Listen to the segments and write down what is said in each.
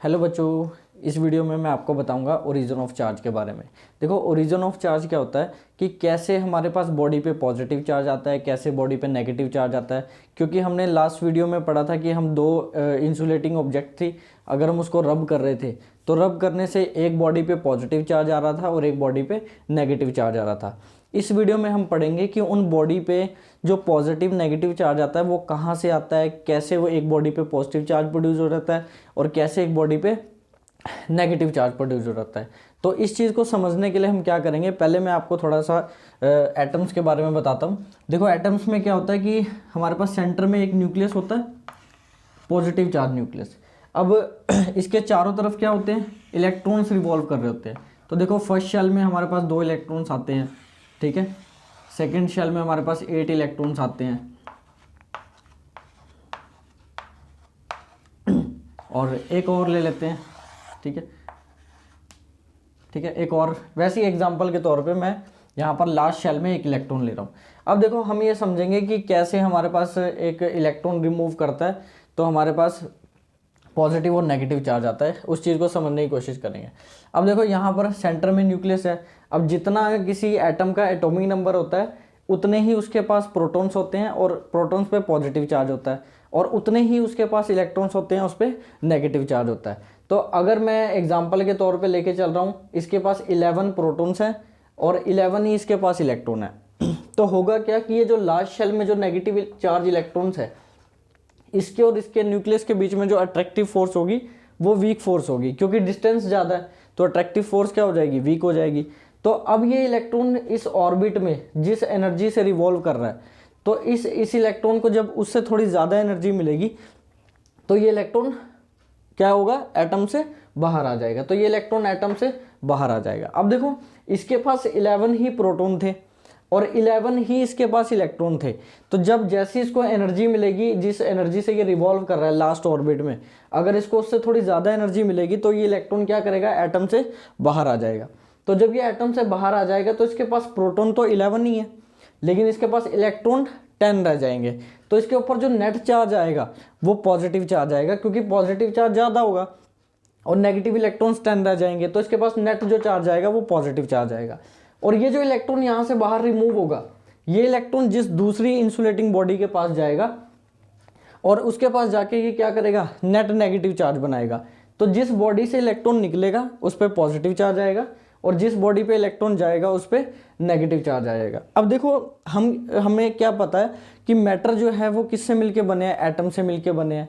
Hello बच्चों, इस video में मैं आपको बताऊंगा ओरिजिन ऑफ चार्ज के बारे में। देखो, ओरिजिन ऑफ चार्ज क्या होता है कि कैसे हमारे पास बॉडी पे पॉजिटिव चार्ज आता है, कैसे बॉडी पे नेगेटिव चार्ज आता है। क्योंकि हमने लास्ट वीडियो में पढ़ा था कि हम दो इंसुलेटिंग ऑब्जेक्ट थी, अगर हम उसको रब कर रहे थे तो रब करने से एक बॉडी पे पॉजिटिव चार्ज आ रहा था और एक बॉडी पे नेगेटिव चार्ज आ रहा था। इस वीडियो में हम पढ़ेंगे कि उन बॉडी पे जो पॉजिटिव नेगेटिव चार्ज आता है वो कहाँ से आता है, कैसे वो एक बॉडी पे पॉजिटिव चार्ज प्रोड्यूस हो जाता है और कैसे एक बॉडी पे नेगेटिव चार्ज प्रोड्यूस हो जाता है। तो इस चीज़ को समझने के लिए हम क्या करेंगे, पहले मैं आपको थोड़ा सा एटम्स के बारे में बताता हूँ। देखो, एटम्स में क्या होता है कि हमारे पास सेंटर में एक न्यूक्लियस होता है, पॉजिटिव चार्ज न्यूक्लियस। अब इसके चारों तरफ क्या होते हैं, इलेक्ट्रॉन्स रिवॉल्व कर रहे होते हैं। तो देखो, फर्स्ट शेल में हमारे पास 2 इलेक्ट्रॉन्स आते हैं, ठीक है। सेकेंड शेल में हमारे पास 8 इलेक्ट्रॉन्स आते हैं और एक और ले लेते हैं, ठीक है। एक और वैसे ही एग्जांपल के तौर पे मैं यहाँ पर लास्ट शेल में 1 इलेक्ट्रॉन ले रहा हूँ। अब देखो, हम ये समझेंगे कि कैसे हमारे पास एक इलेक्ट्रॉन रिमूव करता है तो हमारे पास पॉजिटिव और नेगेटिव चार्ज आता है, उस चीज़ को समझने की कोशिश करेंगे। अब देखो, यहाँ पर सेंटर में न्यूक्लियस है। अब जितना किसी एटम का एटॉमिक नंबर होता है उतने ही उसके पास प्रोटॉन्स होते हैं और प्रोटॉन्स पे पॉजिटिव चार्ज होता है, और उतने ही उसके पास इलेक्ट्रॉन्स होते हैं, उस पर नेगेटिव चार्ज होता है। तो अगर मैं एग्जांपल के तौर पे लेके चल रहा हूँ, इसके पास 11 प्रोटॉन्स हैं और 11 ही इसके पास इलेक्ट्रॉन है, तो होगा क्या कि ये जो लास्ट शेल में जो नेगेटिव चार्ज इलेक्ट्रॉन्स है, इसके और इसके न्यूक्लियस के बीच में जो अट्रैक्टिव फोर्स होगी वो वीक फोर्स होगी, क्योंकि डिस्टेंस ज़्यादा है तो अट्रैक्टिव फोर्स क्या हो जाएगी, वीक हो जाएगी। तो अब ये इलेक्ट्रॉन इस ऑर्बिट में जिस एनर्जी से रिवॉल्व कर रहा है, तो इस इलेक्ट्रॉन को जब उससे थोड़ी ज़्यादा एनर्जी मिलेगी तो ये इलेक्ट्रॉन क्या होगा, एटम से बाहर आ जाएगा। तो ये इलेक्ट्रॉन एटम से बाहर आ जाएगा। अब देखो, इसके पास 11 ही प्रोटॉन थे और 11 ही इसके पास इलेक्ट्रॉन थे। तो जब जैसी इसको एनर्जी मिलेगी, जिस एनर्जी से ये रिवॉल्व कर रहा है लास्ट ऑर्बिट में, अगर इसको उससे थोड़ी ज़्यादा एनर्जी मिलेगी तो ये इलेक्ट्रॉन क्या करेगा, एटम से बाहर आ जाएगा। तो जब ये एटम से बाहर आ जाएगा तो इसके पास प्रोटॉन तो 11 ही है, लेकिन इसके पास इलेक्ट्रॉन 10 रह जाएंगे। तो इसके ऊपर जो नेट चार्ज आएगा वो पॉजिटिव चार्ज आएगा, क्योंकि पॉजिटिव चार्ज ज़्यादा होगा और नेगेटिव इलेक्ट्रॉन्स 10 रह जाएंगे। तो इसके पास नेट जो चार्ज आएगा वो पॉजिटिव चार्ज आएगा। और ये जो इलेक्ट्रॉन यहाँ से बाहर रिमूव होगा, ये इलेक्ट्रॉन जिस दूसरी इंसुलेटिंग बॉडी के पास जाएगा और उसके पास जाके ये क्या करेगा, नेट नेगेटिव चार्ज बनाएगा। तो जिस बॉडी से इलेक्ट्रॉन निकलेगा उस पर पॉजिटिव चार्ज आएगा और जिस बॉडी पे इलेक्ट्रॉन जाएगा उस पर नेगेटिव चार्ज आएगा। अब देखो, हमें क्या पता है कि मैटर जो है वो किससे मिलके बने हैं, एटम से मिलके बने हैं,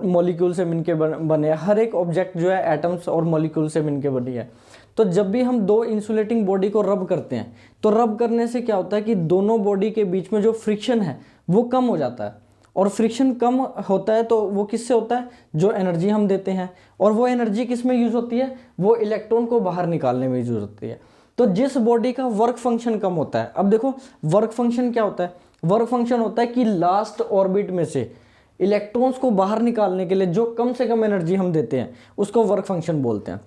मॉलिक्यूल से मिलके बने हैं। हर एक ऑब्जेक्ट जो है एटम्स और मॉलिक्यूल से मिलके बनी है। तो जब भी हम 2 इंसुलेटिंग बॉडी को रब करते हैं तो रब करने से क्या होता है कि दोनों बॉडी के बीच में जो फ्रिक्शन है वो कम हो जाता है। और फ्रिक्शन कम होता है तो वो किससे होता है, जो एनर्जी हम देते हैं। और वो एनर्जी किस में यूज़ होती है, वो इलेक्ट्रॉन को बाहर निकालने में यूज़ होती है। तो जिस बॉडी का वर्क फंक्शन कम होता है, अब देखो वर्क फंक्शन क्या होता है, वर्क फंक्शन होता है कि लास्ट ऑर्बिट में से इलेक्ट्रॉन्स को बाहर निकालने के लिए जो कम से कम एनर्जी हम देते हैं उसको वर्क फंक्शन बोलते हैं।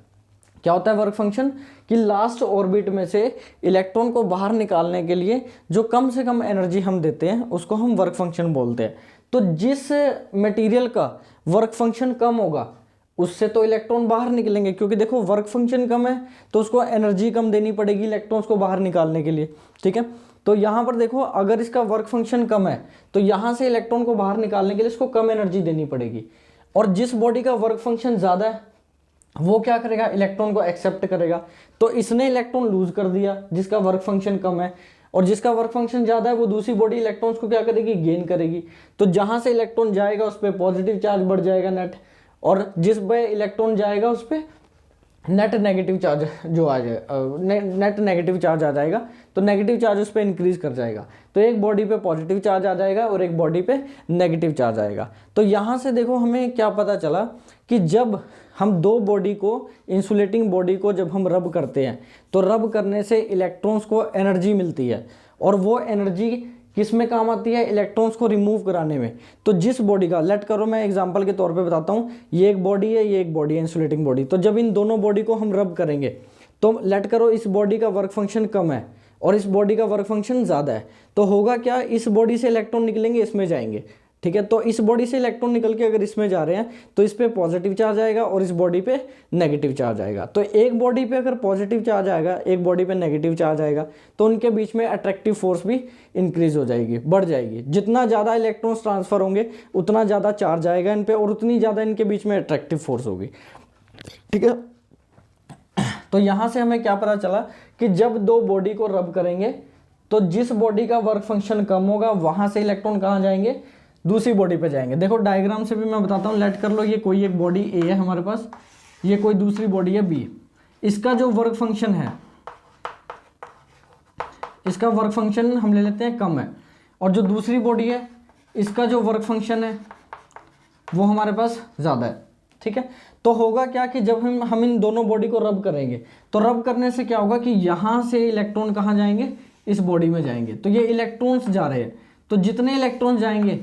क्या होता है वर्क फंक्शन, कि लास्ट ऑर्बिट में से इलेक्ट्रॉन को बाहर निकालने के लिए जो कम से कम एनर्जी हम देते हैं उसको हम वर्क फंक्शन बोलते हैं। तो जिस मटेरियल का वर्क फंक्शन कम होगा उससे तो इलेक्ट्रॉन बाहर निकलेंगे, क्योंकि देखो वर्क फंक्शन कम है तो उसको एनर्जी कम देनी पड़ेगी इलेक्ट्रॉन्स को बाहर निकालने के लिए, ठीक है। तो यहाँ पर देखो, अगर इसका वर्क फंक्शन कम है तो यहाँ से इलेक्ट्रॉन को बाहर निकालने के लिए इसको कम एनर्जी देनी पड़ेगी। और जिस बॉडी का वर्क फंक्शन ज़्यादा है वो क्या करेगा, इलेक्ट्रॉन को एक्सेप्ट करेगा। तो इसने इलेक्ट्रॉन लूज कर दिया जिसका वर्क फंक्शन कम है, और जिसका वर्क फंक्शन ज़्यादा है वो दूसरी बॉडी इलेक्ट्रॉन्स को क्या करेगी, गेन करेगी। तो जहाँ से इलेक्ट्रॉन जाएगा उस पर पॉजिटिव चार्ज बढ़ जाएगा नेट, और जिस पे इलेक्ट्रॉन जाएगा उस पर नेट नेगेटिव चार्ज जो आ जाएगा, नेट नेगेटिव चार्ज आ जाएगा। तो नेगेटिव चार्ज उस पर इंक्रीज कर जाएगा। तो एक बॉडी पे पॉजिटिव चार्ज आ जाएगा और एक बॉडी पे नेगेटिव चार्ज आएगा। तो यहाँ से देखो हमें क्या पता चला कि जब हम 2 बॉडी को, इंसुलेटिंग बॉडी को जब हम रब करते हैं तो रब करने से इलेक्ट्रॉन्स को एनर्जी मिलती है, और वो एनर्जी किस में काम आती है, इलेक्ट्रॉन्स को रिमूव कराने में। तो जिस बॉडी का, लेट करो मैं एग्जांपल के तौर पे बताता हूँ, ये एक बॉडी है, ये एक बॉडी है इंसुलेटिंग बॉडी। तो जब इन दोनों बॉडी को हम रब करेंगे तो लेट करो इस बॉडी का वर्क फंक्शन कम है और इस बॉडी का वर्क फंक्शन ज़्यादा है, तो होगा क्या, इस बॉडी से इलेक्ट्रॉन निकलेंगे, इसमें जाएंगे, ठीक है। तो इस बॉडी से इलेक्ट्रॉन निकल के अगर इसमें जा रहे हैं तो इस पे पॉजिटिव चार्ज आएगा और इस बॉडी पे नेगेटिव चार्ज आएगा। तो एक बॉडी पे अगर पॉजिटिव चार्ज आएगा, एक बॉडी पे नेगेटिव चार्ज आएगा, तो उनके बीच में अट्रैक्टिव फोर्स भी इंक्रीज हो जाएगी, बढ़ जाएगी। जितना ज़्यादा इलेक्ट्रॉन्स ट्रांसफर होंगे उतना ज़्यादा चार्ज आएगा इन पे और उतनी ज़्यादा इनके बीच में अट्रैक्टिव फोर्स होगी, ठीक है। तो यहाँ से हमें क्या पता चला कि जब दो बॉडी को रब करेंगे तो जिस बॉडी का वर्क फंक्शन कम होगा वहाँ से इलेक्ट्रॉन कहाँ जाएंगे, दूसरी बॉडी पे जाएंगे। देखो डायग्राम से भी मैं बताता हूँ, लेट कर लो ये कोई एक बॉडी ए है हमारे पास, ये कोई दूसरी बॉडी है बी। इसका जो वर्क फंक्शन है, इसका वर्क फंक्शन हम ले लेते हैं कम है, और जो दूसरी बॉडी है इसका जो वर्क फंक्शन है वो हमारे पास ज़्यादा है, ठीक है। तो होगा क्या कि जब हम इन दोनों बॉडी को रब करेंगे तो रब करने से क्या होगा कि यहाँ से इलेक्ट्रॉन कहाँ जाएंगे, इस बॉडी में जाएंगे। तो ये इलेक्ट्रॉन्स जा रहे हैं, तो जितने इलेक्ट्रॉन जाएंगे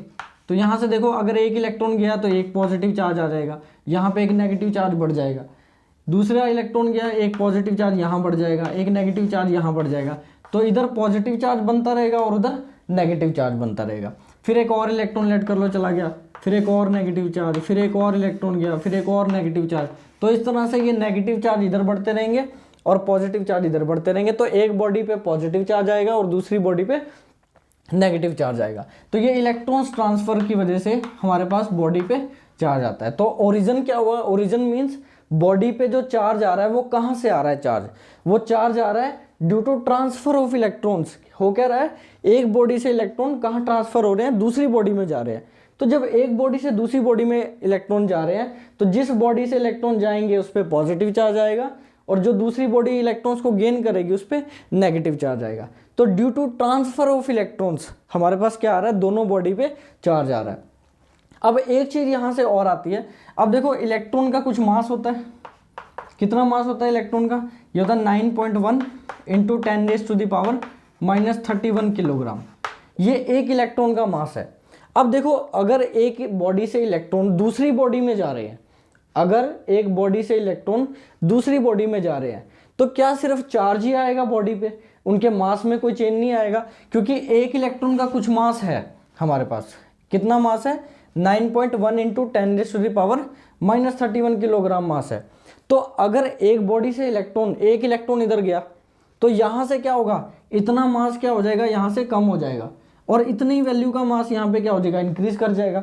तो यहाँ से देखो अगर एक इलेक्ट्रॉन गया तो एक पॉजिटिव चार्ज आ जाएगा, यहाँ पे एक नेगेटिव चार्ज बढ़ जाएगा। दूसरा इलेक्ट्रॉन गया, एक पॉजिटिव चार्ज यहाँ बढ़ जाएगा, एक नेगेटिव चार्ज यहाँ बढ़ जाएगा। तो इधर पॉजिटिव चार्ज बनता रहेगा और उधर नेगेटिव चार्ज बनता रहेगा। फिर एक और इलेक्ट्रॉन लेट कर लो चला गया, फिर एक और नेगेटिव चार्ज, फिर एक और इलेक्ट्रॉन गया, फिर एक और नेगेटिव चार्ज। तो इस तरह से ये नेगेटिव चार्ज इधर बढ़ते रहेंगे और पॉजिटिव चार्ज इधर बढ़ते रहेंगे। तो एक बॉडी पे पॉजिटिव चार्ज आएगा और दूसरी बॉडी पे नेगेटिव चार्ज आएगा। तो ये इलेक्ट्रॉन्स ट्रांसफर की वजह से हमारे पास बॉडी पे चार्ज आता है। तो ओरिजिन क्या हुआ, ओरिजिन मीन्स बॉडी पे जो चार्ज आ रहा है वो कहाँ से आ रहा है चार्ज, वो चार्ज आ रहा है due to transfer of electrons. हो क्या रहा है, एक बॉडी से इलेक्ट्रॉन कहाँ ट्रांसफर हो रहे हैं, दूसरी बॉडी में जा रहे हैं। तो जब एक बॉडी से दूसरी बॉडी में इलेक्ट्रॉन जा रहे हैं तो जिस बॉडी से इलेक्ट्रॉन जाएंगे उस पर पॉजिटिव चार्ज आएगा और जो दूसरी बॉडी इलेक्ट्रॉन्स को गेन करेगी उस पर नेगेटिव चार्ज आएगा। तो due to transfer of electrons हमारे पास क्या आ रहा है, दोनों बॉडी पे चार्ज आ रहा है। अब एक चीज़ यहाँ से और आती है, अब देखो इलेक्ट्रॉन का कुछ मास होता है, कितना मास होता है इलेक्ट्रॉन का, ये होता है 9.1 इंटू 10⁻⁻31 किलोग्राम। ये एक इलेक्ट्रॉन का मास है। अब देखो अगर एक बॉडी से इलेक्ट्रॉन दूसरी बॉडी में जा रहे हैं, अगर एक बॉडी से इलेक्ट्रॉन दूसरी बॉडी में जा रहे हैं तो क्या सिर्फ चार्ज ही आएगा बॉडी पे, उनके मास में कोई चेंज नहीं आएगा? क्योंकि एक इलेक्ट्रॉन का कुछ मास है हमारे पास, कितना मास है, 9.1 इंटू 10⁻⁻31 किलोग्राम मास है। तो अगर एक बॉडी से इलेक्ट्रॉन, एक इलेक्ट्रॉन इधर गया तो यहाँ से क्या होगा, इतना मास क्या हो जाएगा, यहाँ से कम हो जाएगा और इतनी वैल्यू का मास यहाँ पे क्या हो जाएगा, इंक्रीज कर जाएगा।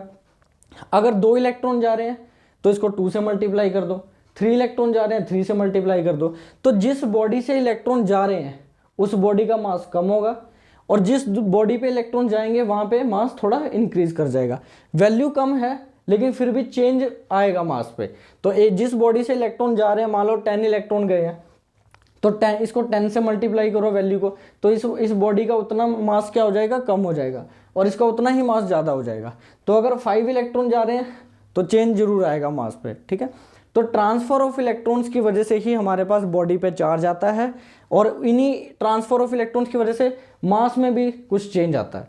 अगर 2 इलेक्ट्रॉन जा रहे हैं तो इसको 2 से मल्टीप्लाई कर दो, 3 इलेक्ट्रॉन जा रहे हैं 3 से मल्टीप्लाई कर दो। तो जिस बॉडी से इलेक्ट्रॉन जा रहे हैं उस बॉडी का मास कम होगा और जिस बॉडी पे इलेक्ट्रॉन जाएंगे वहाँ पे मास थोड़ा इंक्रीज कर जाएगा। वैल्यू कम है लेकिन फिर भी चेंज आएगा मास पे। तो जिस बॉडी से इलेक्ट्रॉन जा रहे हैं, मान लो 10 इलेक्ट्रॉन गए हैं तो 10, इसको 10 से मल्टीप्लाई करो वैल्यू को, तो इस बॉडी का उतना मास क्या हो जाएगा, कम हो जाएगा और इसका उतना ही मास ज़्यादा हो जाएगा। तो अगर 5 इलेक्ट्रॉन जा रहे हैं तो चेंज जरूर आएगा मास पे, ठीक है। तो ट्रांसफर ऑफ इलेक्ट्रॉन्स की वजह से ही हमारे पास बॉडी पे चार्ज आता है और इन्हीं ट्रांसफर ऑफ इलेक्ट्रॉन्स की वजह से मास में भी कुछ चेंज आता है।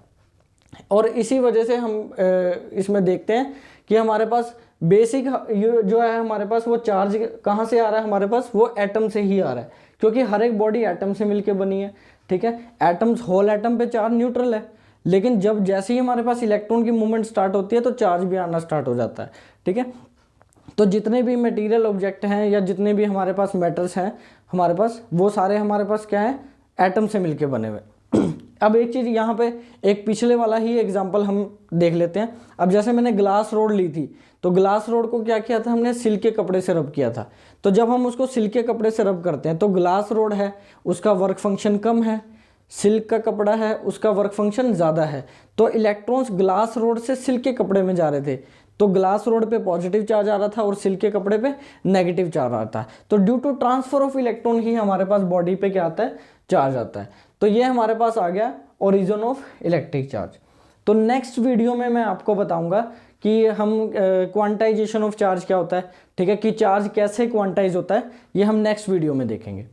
और इसी वजह से हम इसमें देखते हैं कि हमारे पास बेसिक जो है हमारे पास वो चार्ज कहाँ से आ रहा है, हमारे पास वो एटम से ही आ रहा है, क्योंकि हर एक बॉडी एटम से मिलके बनी है, ठीक है। एटम्स, होल एटम पे चार्ज न्यूट्रल है, लेकिन जब जैसे ही हमारे पास इलेक्ट्रॉन की मूवमेंट स्टार्ट होती है तो चार्ज भी आना स्टार्ट हो जाता है, ठीक है। तो जितने भी मटेरियल ऑब्जेक्ट हैं या जितने भी हमारे पास मेटल्स हैं हमारे पास, वो सारे हमारे पास क्या है, एटम से मिलके बने हुए। अब एक चीज़ यहाँ पे, एक पिछले वाला ही एग्जांपल हम देख लेते हैं। अब जैसे मैंने ग्लास रोड ली थी तो ग्लास रोड को क्या किया था, हमने सिल्क के कपड़े से रब किया था। तो जब हम उसको सिल्क के कपड़े से रब करते हैं तो ग्लास रोड है उसका वर्क फंक्शन कम है, सिल्क का कपड़ा है उसका वर्क फंक्शन ज़्यादा है। तो इलेक्ट्रॉन्स ग्लास रोड से सिल्क के कपड़े में जा रहे थे तो ग्लास रोड पे पॉजिटिव चार्ज आ रहा था और सिल्क के कपड़े पे नेगेटिव चार्ज आ रहा था। तो due to transfer of electron ही हमारे पास बॉडी पे क्या आता है, चार्ज आता है। तो ये हमारे पास आ गया ओरिजिन ऑफ इलेक्ट्रिक चार्ज। तो नेक्स्ट वीडियो में मैं आपको बताऊंगा कि हम क्वांटाइजेशन ऑफ चार्ज क्या होता है, ठीक है, कि चार्ज कैसे क्वांटाइज होता है, ये हम नेक्स्ट वीडियो में देखेंगे।